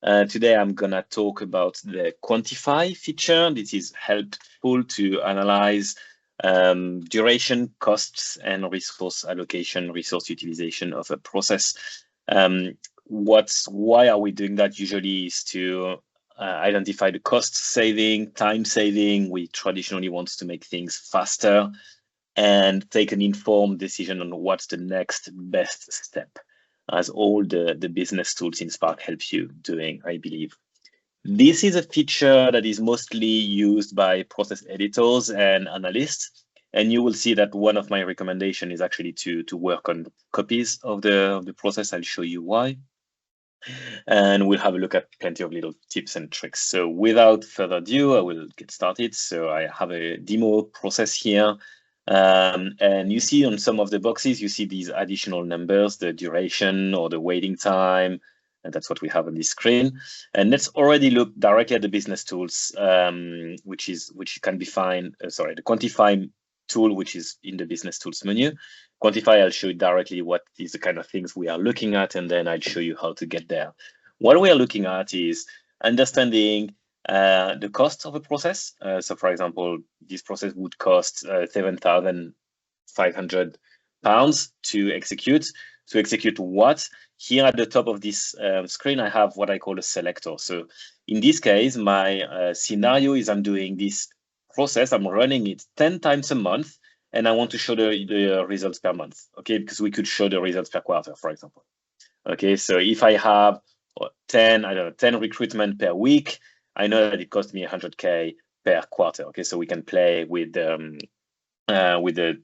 Today I'm gonna talk about the Quantify feature. This is helpful to analyze duration, costs, and resource allocation, resource utilization of a process. Why are we doing that? Usually is to identify the cost saving, time saving. We traditionally want to make things faster and take an informed decision on what's the next best step, as all the business tools in Spark help you doing, I believe. This is a feature that is mostly used by process editors and analysts. And you will see that one of my recommendations is actually to work on copies of the process. I'll show you why. And we'll have a look at plenty of little tips and tricks. So without further ado, I will get started. So I have a demo process here. And you see on some of the boxes, you see these additional numbers, the duration or the waiting time, and that's what we have on this screen. And let's already look directly at the business tools, which can be found, the Quantify tool, which is in the business tools menu. Quantify, I'll show you directly what is the kind of things we are looking at, and then I'll show you how to get there. What we are looking at is understanding the cost of a process. So for example, this process would cost £7,500 to execute. To execute what? Here at the top of this screen, I have what I call a selector. So in this case, my scenario is I'm doing this process, I'm running it 10 times a month, and I want to show the results per month, okay? Because we could show the results per quarter, for example. Okay, so if I have 10 recruitment per week, I know that it costs me 100K per quarter. Okay, so we can play with the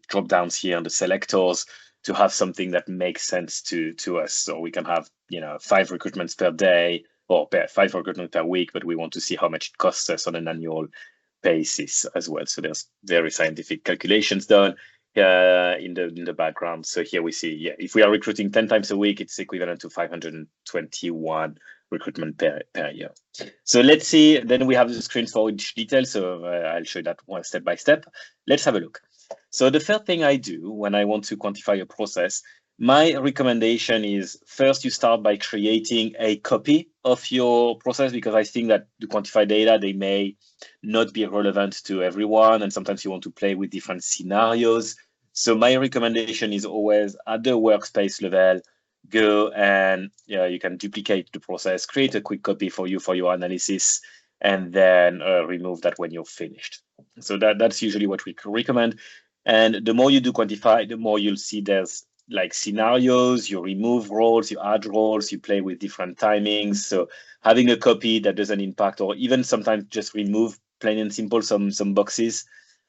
drop downs here and the selectors to have something that makes sense to us. So we can have 5 recruitments per day or 5 recruitments per week, but we want to see how much it costs us on an annual basis as well. So there's very scientific calculations done in the background. So here we see, if we are recruiting 10 times a week, it's equivalent to 521 recruitment per year. So let's see, then we have the screens for each detail. So I'll show you that one step by step. Let's have a look. So the first thing I do when I want to quantify a process, my recommendation is first you start by creating a copy of your process, because I think that the quantified data, they may not be relevant to everyone. And sometimes you want to play with different scenarios. So my recommendation is always at the workspace level, go and you can duplicate the process, create a quick copy for your analysis, and then remove that when you're finished. So that's usually what we recommend. And the more you do quantify, the more you'll see there's like scenarios, you remove roles, you add roles, you play with different timings. So having a copy that doesn't impact, or even sometimes just remove plain and simple some boxes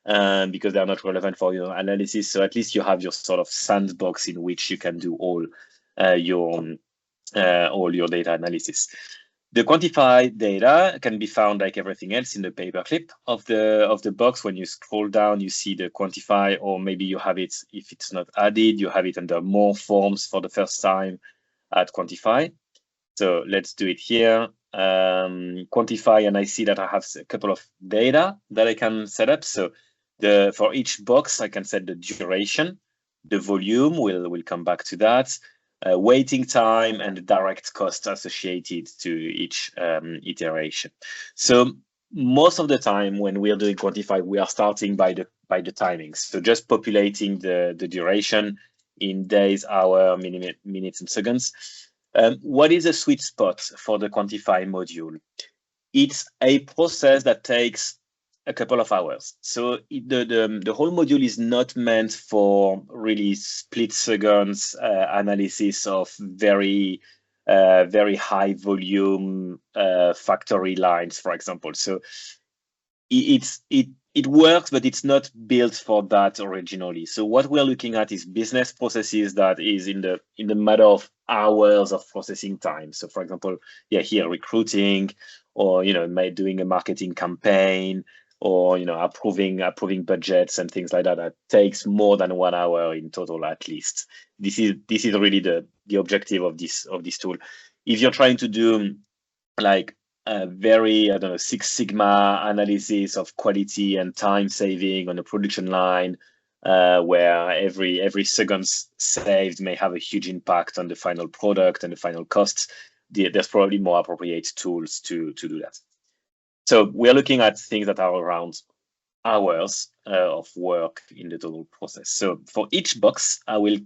because they're not relevant for your analysis. So at least you have your sort of sandbox in which you can do all your data analysis. The quantified data can be found like everything else in the paperclip of the box. When you scroll down, you see the quantify, or maybe you have it, if it's not added, you have it under more forms for the first time at quantify. So let's do it here. Quantify, and I see that I have a couple of data that I can set up. So for each box, I can set the duration, the volume, we'll come back to that. Waiting time, and the direct cost associated to each iteration. So most of the time when we are doing quantify, we are starting by the timings. So just populating the duration in days, hour, minutes, and seconds. What is a sweet spot for the quantify module? It's a process that takes a couple of hours. So the whole module is not meant for really split seconds analysis of very high volume factory lines, for example. So it works, but it's not built for that originally. So what we're looking at is business processes that is in the matter of hours of processing time. So for example, here recruiting, or doing a marketing campaign, or approving budgets and things like that. That takes more than 1 hour in total, at least. This is really the objective of this tool. If you're trying to do like a very Six Sigma analysis of quality and time saving on a production line, where every second saved may have a huge impact on the final product and the final costs, there's probably more appropriate tools to do that. So we're looking at things that are around hours of work in the total process. So for each box, I will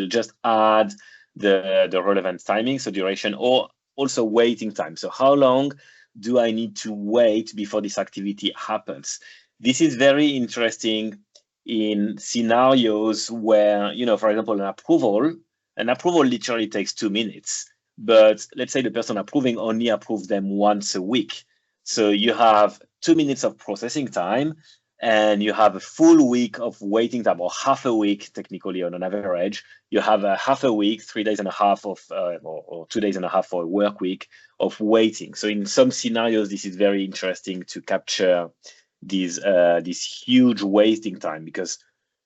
just add the relevant timing, so duration, or also waiting time. So how long do I need to wait before this activity happens? This is very interesting in scenarios where, you know, for example, an approval literally takes 2 minutes, but let's say the person approving only approves them once a week. So you have 2 minutes of processing time, and you have a full week of waiting time, or half a week, technically on an average. You have a half a week, 3 days and a half of, or 2 days and a half for a work week of waiting. So in some scenarios, this is very interesting to capture this huge waiting time, because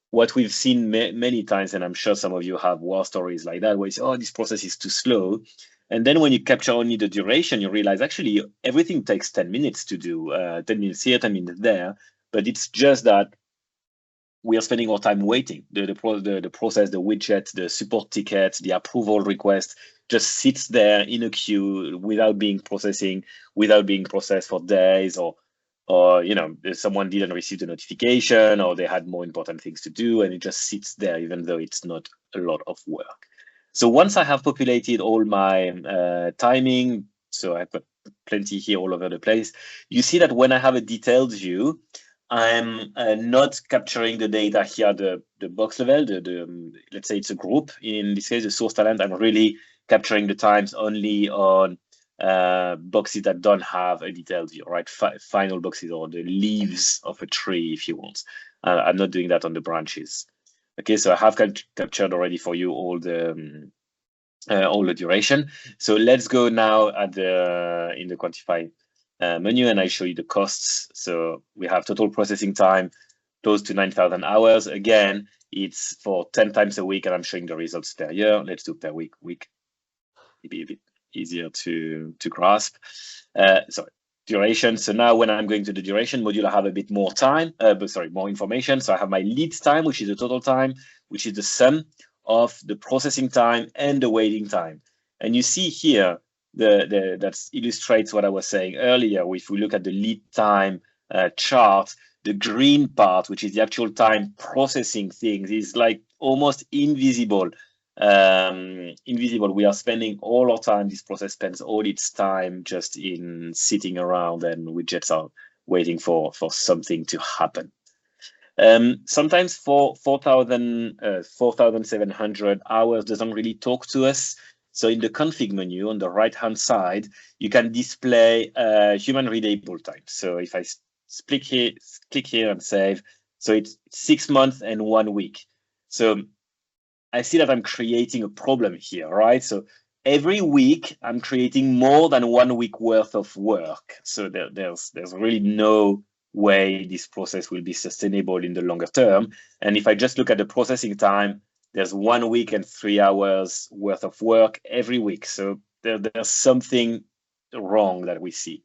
what we've seen many times, and I'm sure some of you have war stories like that, where you say, oh, this process is too slow. And then when you capture only the duration, you realize actually everything takes 10 minutes to do, 10 minutes here, 10 minutes there. But it's just that we are spending our time waiting. The process, the widget, the support ticket, the approval request just sits there in a queue without being processed for days, or you know, someone didn't receive the notification, or they had more important things to do, and it just sits there even though it's not a lot of work. So once I have populated all my timing, so I put plenty here all over the place, you see that when I have a detailed view, I'm not capturing the data here at the box level, let's say it's a group, in this case, the source talent. I'm really capturing the times only on boxes that don't have a detailed view, right? Final boxes, or the leaves of a tree, if you want. I'm not doing that on the branches. Okay, so I have captured already for you all the duration. So let's go now in the Quantify menu, and I show you the costs. So we have total processing time close to 9,000 hours. Again, it's for 10 times a week, and I'm showing the results per year. Let's do per week. Maybe a bit easier to grasp. Sorry, duration. So now when I'm going to the duration module, I have a bit more time, more information. So I have my lead time, which is the total time, which is the sum of the processing time and the waiting time. And you see here, that illustrates what I was saying earlier. If we look at the lead time chart, the green part, which is the actual time processing things, is like almost invisible. We are spending all our time, this process spends all its time just in sitting around, and widgets are waiting for something to happen. Sometimes 4,700 hours doesn't really talk to us. So in the config menu on the right-hand side, you can display human readable time. So if I click here and save, so it's 6 months and 1 week. So I see that I'm creating a problem here, right? So every week I'm creating more than 1 week worth of work. So there's really no way this process will be sustainable in the longer term. And if I just look at the processing time, there's 1 week and 3 hours worth of work every week. So there's something wrong that we see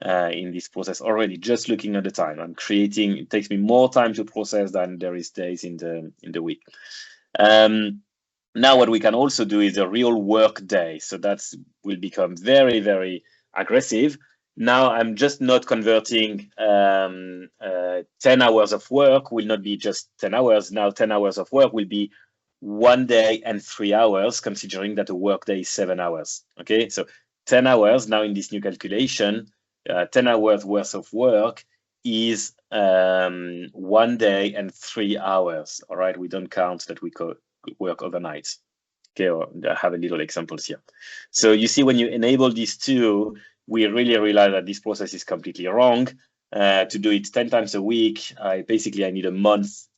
in this process already. Just looking at the time I'm creating, it takes me more time to process than there is days in the week. Now what we can also do is a real work day. So that will become very, very aggressive. Now I'm just not converting 10 hours of work will not be just 10 hours. Now 10 hours of work will be 1 day and 3 hours, considering that a work day is 7 hours. Okay, so 10 hours now in this new calculation, 10 hours worth of work is 1 day and 3 hours. All right, we don't count that we work overnight. Okay, or I have a little examples here. So you see, when you enable these two, we really realize that this process is completely wrong. To do it 10 times a week, I need a month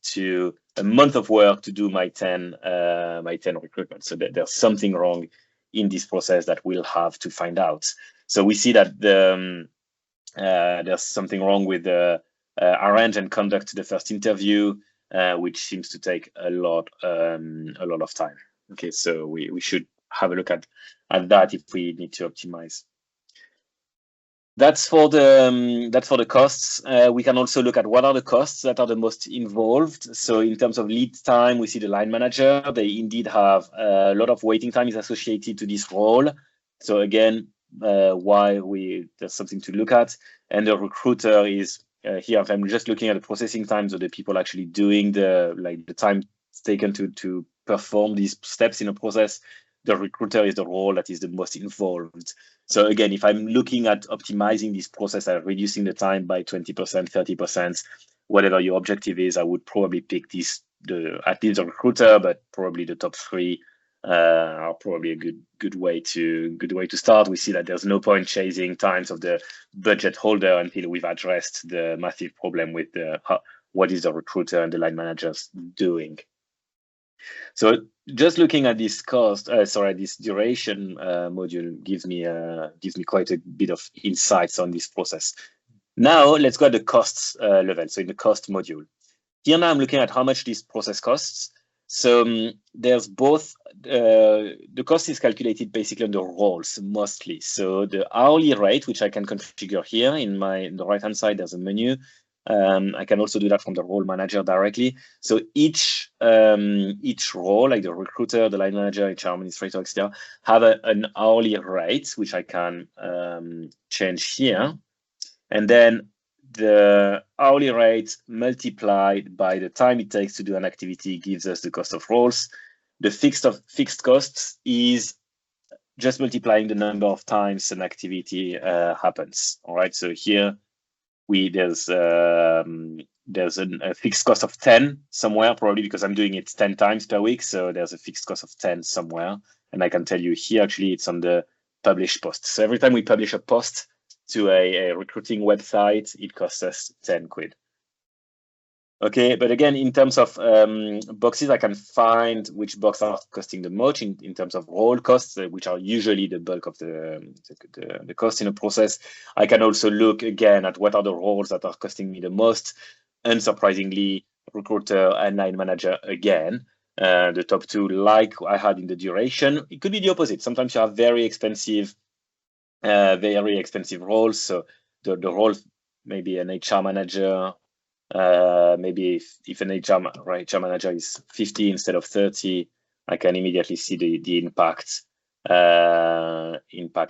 of work to do my 10 recruitment. So there's something wrong in this process that we'll have to find out. So we see that there's something wrong with the arrange and conduct the first interview, which seems to take a lot of time. Okay, so we should have a look at that if we need to optimize. That's for the costs. We can also look at what are the costs that are the most involved. So in terms of lead time, we see the line manager. They indeed have a lot of waiting time is associated to this role. So again, why there's something to look at. And the recruiter is here. If I'm just looking at the processing times of the people actually doing the time taken to perform these steps in a process, the recruiter is the role that is the most involved. So again, if I'm looking at optimizing this process and reducing the time by 20%, 30%, whatever your objective is, I would probably pick at least the recruiter, but probably the top three are probably a good way to start. We see that there's no point chasing times of the budget holder until we've addressed the massive problem with what is the recruiter and the line managers doing. So just looking at this this duration module gives me quite a bit of insights on this process. Now let's go at the costs level. So in the cost module, here now I'm looking at how much this process costs. So there's both, the cost is calculated basically on the roles mostly. So the hourly rate, which I can configure here in the right-hand side, there's a menu. I can also do that from the role manager directly. So each role, like the recruiter, the line manager, HR administrator, etc., have an hourly rate, which I can change here. And then the hourly rate multiplied by the time it takes to do an activity gives us the cost of roles. The fixed costs is just multiplying the number of times an activity happens. All right, so here there's a fixed cost of 10 somewhere, probably because I'm doing it 10 times per week. So there's a fixed cost of 10 somewhere. And I can tell you here, actually, it's on the published post. So every time we publish a post to a recruiting website, it costs us 10 quid. Okay, but again, in terms of boxes, I can find which box are costing the most in terms of role costs, which are usually the bulk of the cost in a process. I can also look again at what are the roles that are costing me the most. Unsurprisingly, recruiter and line manager again. The top two, like I had in the duration. It could be the opposite. Sometimes you have very expensive roles. So the role, maybe an HR manager, maybe if an HR manager is 50 instead of 30, I can immediately see the impact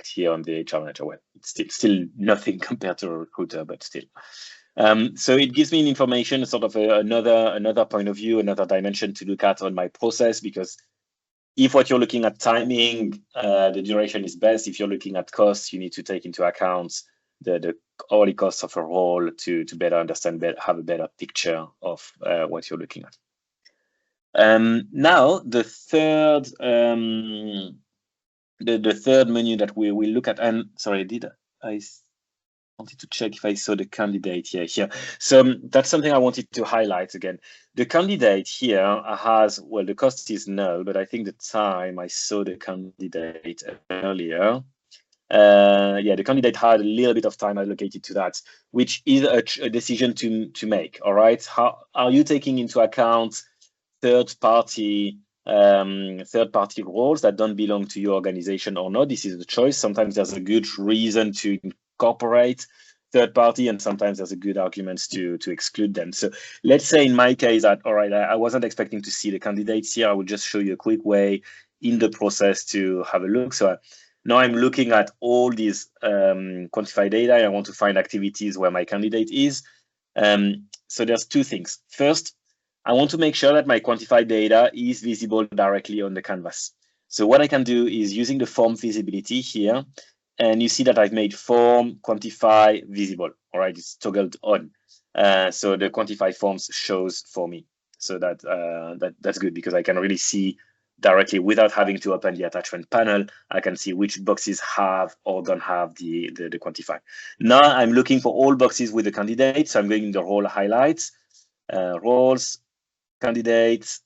here on the HR manager. Well, it's still nothing compared to a recruiter, but still. So it gives me information, sort of another point of view, another dimension to look at on my process, because if what you're looking at timing, the duration is best. If you're looking at costs, you need to take into account the hourly costs of a role to better understand, have a better picture of what you're looking at. Now the third menu that we will look at, and sorry, I wanted to check if I saw the candidate here. So that's something I wanted to highlight again. The candidate here has, well, the cost is null, but I think the time I saw the candidate earlier, the candidate had a little bit of time allocated to that, which is a decision to make. All right, how are you taking into account third-party roles that don't belong to your organization or not? This is the choice. Sometimes there's a good reason to incorporate third party, and sometimes there's a good arguments to exclude them. So let's say in my case that, all right, I wasn't expecting to see the candidates here. I will just show you a quick way in the process to have a look. So now I'm looking at all these quantified data. I want to find activities where my candidate is. So there's two things. First, I want to make sure that my quantified data is visible directly on the canvas. So what I can do is using the form visibility here, and you see that I've made form, quantify, visible. All right, it's toggled on. So the quantify forms shows for me. So that's good, because I can really see directly without having to open the attachment panel. I can see which boxes have or don't have the quantify. Now I'm looking for all boxes with the candidate. So I'm going in the role highlights, roles, candidates.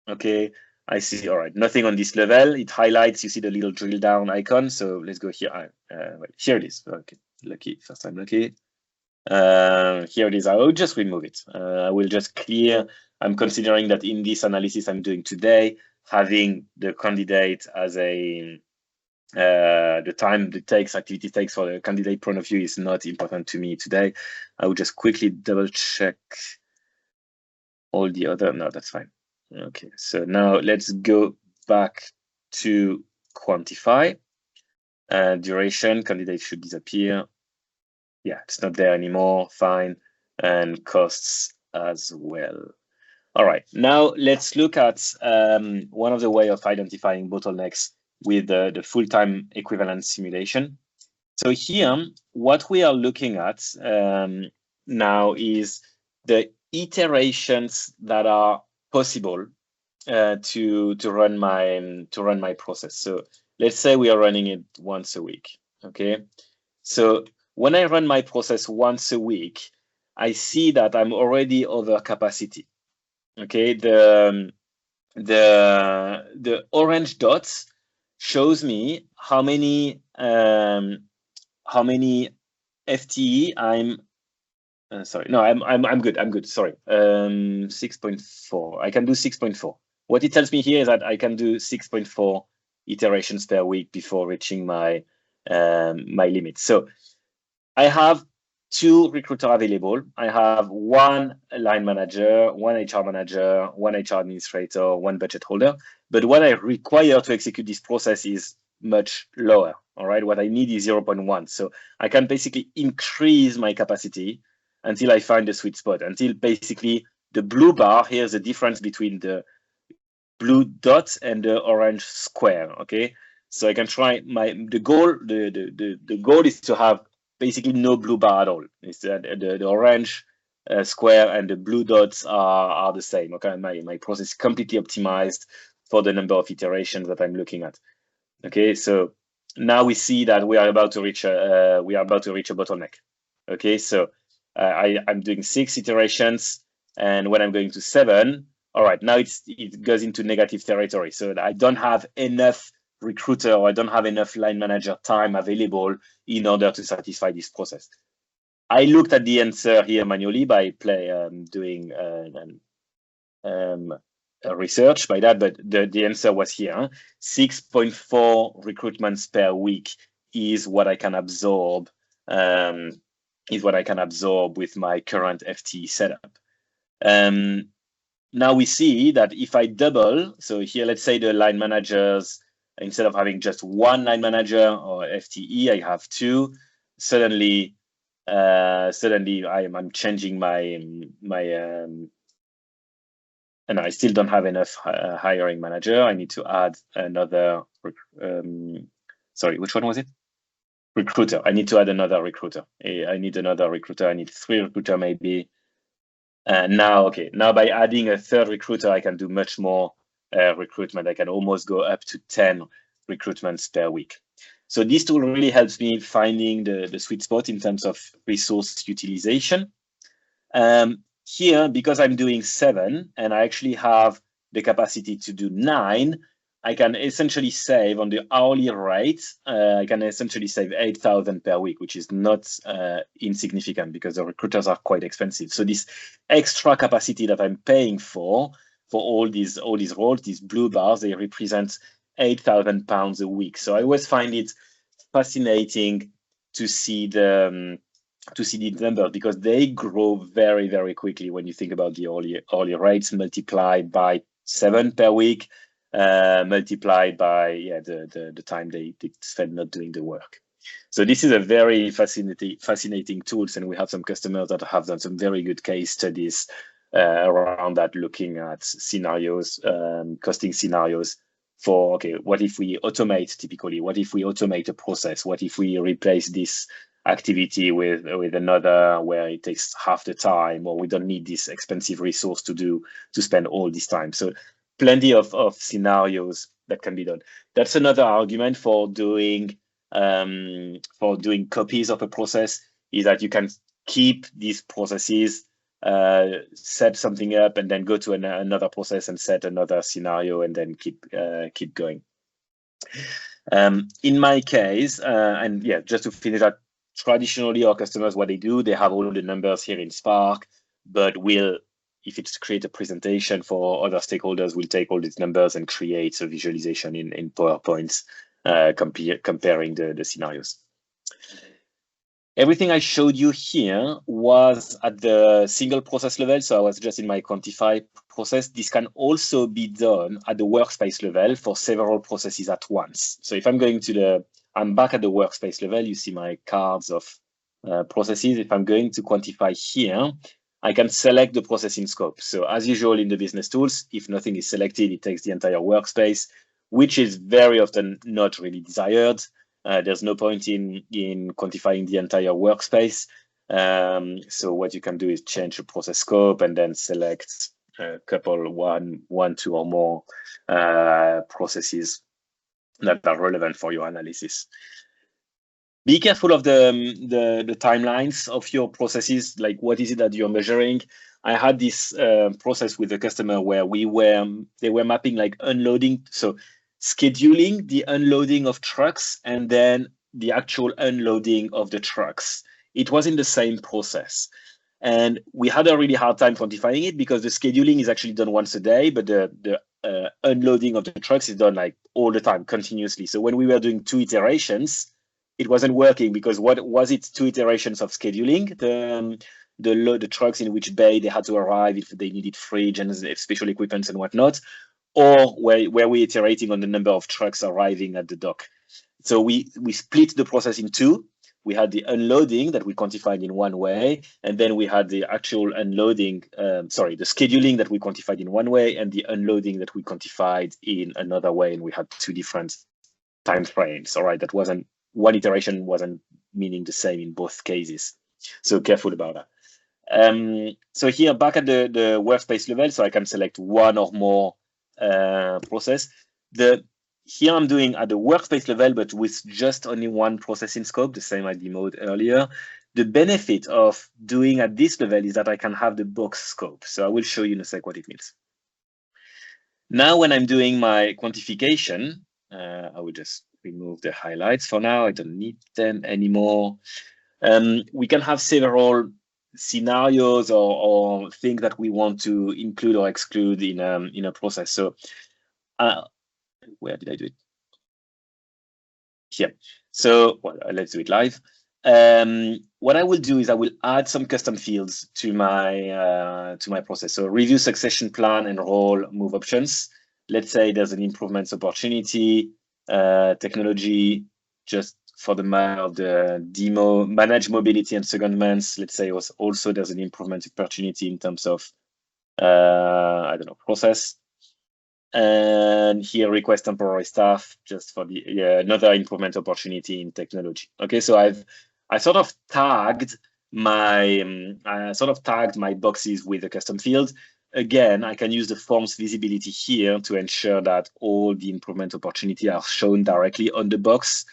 Okay, I see. All right, nothing on this level. It highlights. You see the little drill down icon. So let's go here. Well, here it is. Okay, lucky, first time lucky. Here it is. I will just remove it. I will just clear. I'm considering that in this analysis I'm doing today, having the candidate as the time activity takes for the candidate point of view is not important to me today. I will just quickly double check all the other. No, that's fine. Okay, so now let's go back to Quantify. Duration, candidate should disappear. Yeah, it's not there anymore, fine. And costs as well. All right, now let's look at one of the way of identifying bottlenecks with the full-time equivalent simulation. So here, what we are looking at now is the iterations that are possible to run my process. So let's say we are running it once a week. Okay, so when I run my process once a week, I see that I'm already over capacity. Okay, the orange dots shows me how many FTE I'm sorry, no, I'm good. Sorry, 6.4. I can do 6.4. What it tells me here is that I can do 6.4 iterations per week before reaching my my limit. So I have 2 recruiters available. I have 1 line manager, 1 HR manager, 1 HR administrator, 1 budget holder. But what I require to execute this process is much lower. All right, what I need is 0.1. So I can basically increase my capacity until I find the sweet spot, until basically the blue bar here is the difference between the blue dot and the orange square. Okay, so I can try the goal is to have basically no blue bar at all. It's the orange square and the blue dots are the same. Okay, my process is completely optimized for the number of iterations that I'm looking at. Okay, so now we see that we are about to reach a bottleneck. Okay, so I'm doing 6 iterations, and when I'm going to 7, all right, now it goes into negative territory. So I don't have enough recruiter, or I don't have enough line manager time available in order to satisfy this process. I looked at the answer here manually by doing research by that, but the answer was here. 6.4 recruitments per week is what I can absorb. Is what I can absorb with my current FTE setup. Now we see that if I double, so here let's say the line managers, instead of having just 1 line manager or FTE, I have 2. Suddenly I'm changing and I still don't have enough hiring manager. I need to add another. Sorry, which one was it? Recruiter. I need to add another recruiter. I need another recruiter. I need 3 recruiter maybe. Now by adding a 3rd recruiter, I can do much more recruitment. I can almost go up to 10 recruitments per week. So this tool really helps me finding the sweet spot in terms of resource utilization. Here, because I'm doing 7 and I actually have the capacity to do 9, I can essentially save on the hourly rate. I can essentially save 8,000 per week, which is not insignificant because the recruiters are quite expensive. So this extra capacity that I'm paying for all these roles, these blue bars, they represent £8,000 a week. So I always find it fascinating to see the numbers, because they grow very, very quickly when you think about the hourly rates multiplied by 7 per week, multiplied by the time they spend not doing the work. So this is a very fascinating tools, and we have some customers that have done some very good case studies around that, looking at scenarios, costing scenarios for, okay, what if we automate typically? What if we automate a process? What if we replace this activity with another where it takes half the time, or we don't need this expensive resource to spend all this time? So plenty of scenarios that can be done. That's another argument for doing copies of a process, is that you can keep these processes, set something up, and then go to another process and set another scenario, and then keep going. In my case, and yeah, just to finish that, traditionally our customers, what they do, they have all the numbers here in Spark, but if it's create a presentation for other stakeholders, we'll take all these numbers and create a visualization in PowerPoint, comparing the scenarios. Everything I showed you here was at the single process level, so I was just in my Quantify process. This can also be done at the workspace level for several processes at once. So if I'm going to the I'm back at the workspace level. You see my cards of processes. If I'm going to quantify here, I can select the processing scope. So as usual in the business tools, if nothing is selected, it takes the entire workspace, which is very often not really desired. There's no point in quantifying the entire workspace. So what you can do is change the process scope and then select a couple, one, two or more processes that are relevant for your analysis. Be careful of the timelines of your processes. Like, what is it that you're measuring? I had this process with a customer where they were mapping like unloading, so scheduling the unloading of trucks and then the actual unloading of the trucks. It was in the same process. And we had a really hard time quantifying it because the scheduling is actually done once a day, but the unloading of the trucks is done like all the time, continuously. So when we were doing 2 iterations, it wasn't working because what was it? 2 iterations of scheduling, the trucks in which bay they had to arrive, if they needed fridge and special equipment and whatnot, or were we iterating on the number of trucks arriving at the dock? So we split the process in 2. We had the unloading that we quantified in one way, and then we had the actual unloading, the scheduling that we quantified in one way, and the unloading that we quantified in another way, and we had 2 different time frames. All right, that wasn't, one iteration wasn't meaning the same in both cases. So careful about that. So here, back at the workspace level, so I can select one or more process. Here I'm doing at the workspace level, but with just only one processing scope, the same I demoed earlier. The benefit of doing at this level is that I can have the box scope. So I will show you in a sec what it means. Now, when I'm doing my quantification, I will just remove the highlights for now. I don't need them anymore. We can have several scenarios or things that we want to include or exclude in a process. So where did I do it? Here. So let's do it live. What I will do is I will add some custom fields to my process. So review succession plan and role move options. Let's say there's an improvements opportunity, technology, just for the matter of the demo, manage mobility and secondments. Let's say also there's an improvement opportunity in terms of I don't know, process. And here request temporary staff just for the another improvement opportunity in technology. Okay, so I sort of tagged my boxes with a custom field. Again, I can use the forms visibility here to ensure that all the improvement opportunity are shown directly on the box.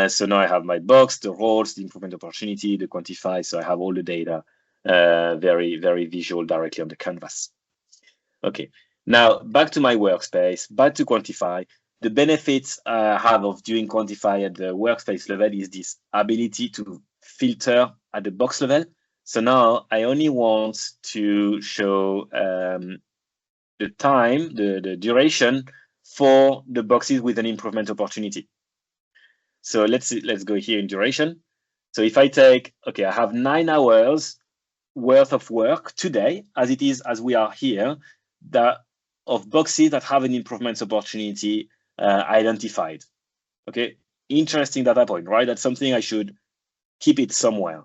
So now I have my box, the roles, the improvement opportunity, the quantify. So I have all the data very, very visual directly on the canvas. Okay. Now, back to my workspace, back to Quantify. The benefits I have of doing Quantify at the workspace level is this ability to filter at the box level. So now I only want to show the time, the duration for the boxes with an improvement opportunity. So let's go here in duration. So if I take, okay, I have 9 hours worth of work today, as we are here, of boxes that have an improvements opportunity identified. Okay, interesting data point, right? That's something I should keep it somewhere,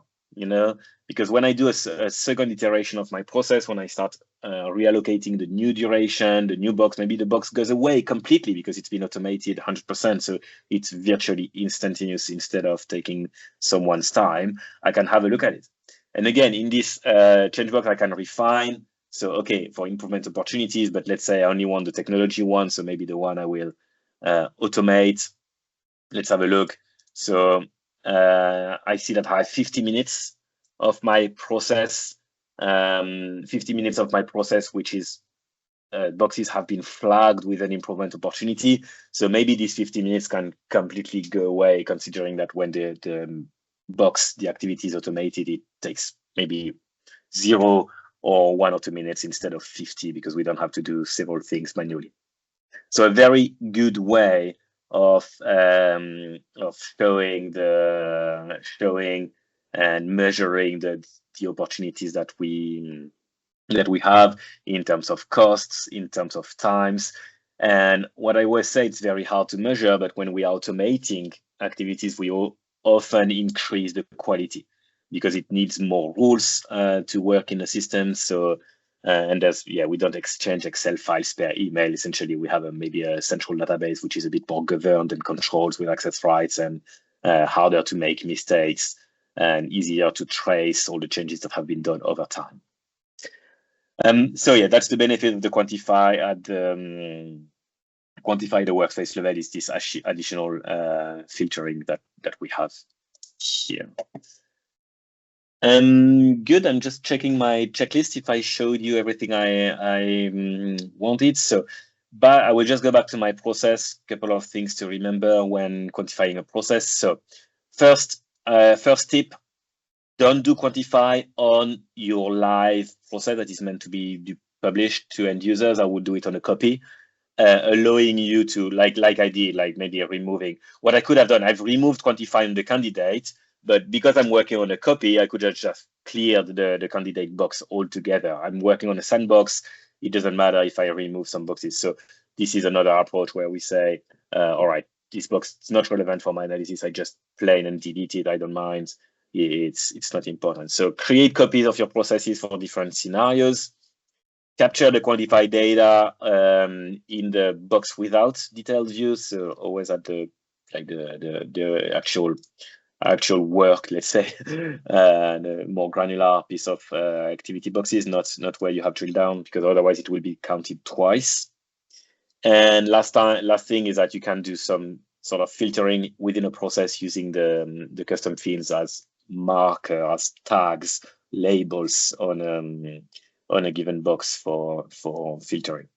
because when I do a second iteration of my process, when I start reallocating the new duration, the new box, maybe the box goes away completely because it's been automated 100%. So it's virtually instantaneous instead of taking someone's time. I can have a look at it. And again, in this change box, I can refine. So, okay, for improvement opportunities, but let's say I only want the technology one. So maybe the one I will automate. Let's have a look. So I see that I have 50 minutes of my process, 50 minutes of my process, which is boxes have been flagged with an improvement opportunity. So maybe these 50 minutes can completely go away, considering that when the box, the activity is automated, it takes maybe 0 or 1 or 2 minutes instead of 50 because we don't have to do several things manually. So a very good way of showing and measuring the opportunities that we have in terms of costs, in terms of times. And what I always say, it's very hard to measure, but when we are automating activities, we often increase the quality because it needs more rules to work in the system. So, and we don't exchange Excel files per email. Essentially, we have maybe a central database, which is a bit more governed and controlled with access rights and harder to make mistakes and easier to trace all the changes that have been done over time. So yeah, that's the benefit of the Quantify at Quantify the workspace level is this additional filtering that we have here. Good. I'm just checking my checklist if I showed you everything I wanted. So, but I will just go back to my process. Couple of things to remember when quantifying a process. So, first tip: don't do Quantify on your live process that is meant to be published to end users. I would do it on a copy. Allowing you to, like I did, like maybe removing what I could have done. I've removed quantifying the candidate, but because I'm working on a copy, I could have just cleared the candidate box altogether. I'm working on a sandbox. It doesn't matter if I remove some boxes. So this is another approach where we say, all right, this box is not relevant for my analysis. I just plain and delete it. I don't mind. It's not important. So create copies of your processes for different scenarios. Capture the quantified data in the box without detailed views, so always at the actual work, let's say, the more granular piece of activity boxes, not where you have drilled down, because otherwise it will be counted twice. And last thing is that you can do some sort of filtering within a process using the custom fields as marker, as tags, labels on a given box for filtering.